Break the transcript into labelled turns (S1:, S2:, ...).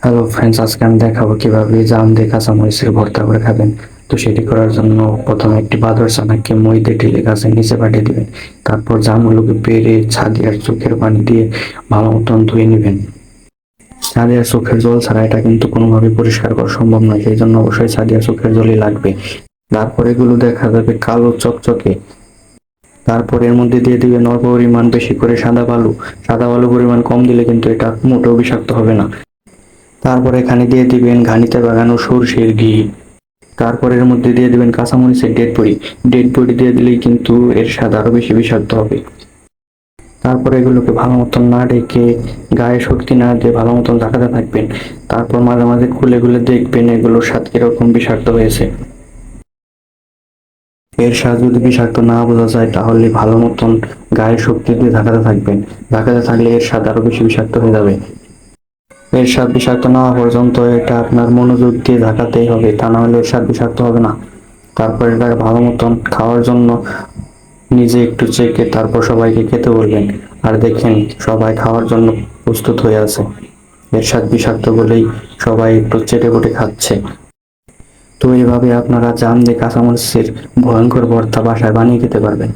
S1: Hello friends, আজকে আমি দেখাবো কিভাবে জাম দিয়ে কাঁচামরিচের ভর্তা করে খাবেন। তো সেটি করার জন্য প্রথমে একটি বাদরচানাকে মই দিয়ে ঢেলে গাছের নিচে পাঠিয়ে দিবেন। তারপর জামগুলোকে পেরে ছাদি আর চোখের পানি দিয়ে ভালো মতন ধুয়ে নেবেন। ছাদি আর চোখের জল ছাড়া এটা কিন্তু কোনোভাবে পরিষ্কার করা সম্ভব নয়, সেই জন্য অবশ্যই ছাদি আর চোখের জলই লাগবে। তারপর এগুলো দেখা যাবে কালো চকচকে। তারপর এর মধ্যে দিয়ে দিবেন অল্প পরিমাণ বেশি করে সাদা বালু। সাদা বালু পরিমাণ কম দিলে কিন্তু এটা মোটেও বিষাক্ত হবে না। তারপর এখানে দিয়ে দিবেন ঘানিতে বাগানো সরষের ঘি। তারপর এর মধ্যে দিয়ে দিবেন কাঁচামরিচের ডেড বড়ি। ডেড বড়ি দিয়ে দিলেই কিন্তু এর স্বাদ আরো বেশি বিষাক্ত হবে। তারপর এগুলোকে ভালো মতন না ঢেকে, গায়ে শক্তি না দিয়ে ভালো মতন ঢাকাতে থাকবেন। তারপর মাঝে মাঝে খুলে খুলে দেখবেন এগুলোর স্বাদ কিরকম বিষাক্ত হয়েছে। এর স্বাদ যদি বিষাক্ত না বোঝা যায় তাহলে ভালো মতন গায়ে শক্তি দিয়ে ঢাকাতে থাকবেন। ঢাকাতে থাকলে এর স্বাদ আরো বেশি বিষাক্ত হয়ে যাবে। এর স্বাদ বিষাক্ত না হওয়া পর্যন্ত এটা আপনার মনোযোগ দিয়ে ঢাকাতেই হবে, তা না হলে এর স্বাদ বিষাক্ত হবে না। তারপর এটা ভালো মতন খাওয়ার জন্য নিজে একটু চেখে তারপর সবাইকে খেতে বলবেন। আর দেখেন সবাই খাওয়ার জন্য প্রস্তুত হয়ে আছে। এর স্বাদ বিষাক্ত বলেই সবাই একটু চেটে পুটে খাচ্ছে। তো এইভাবে আপনারা জাম দিয়ে কাঁচামরিচের ভয়ঙ্কর ভর্তা বাসায় বানিয়ে খেতে পারবেন।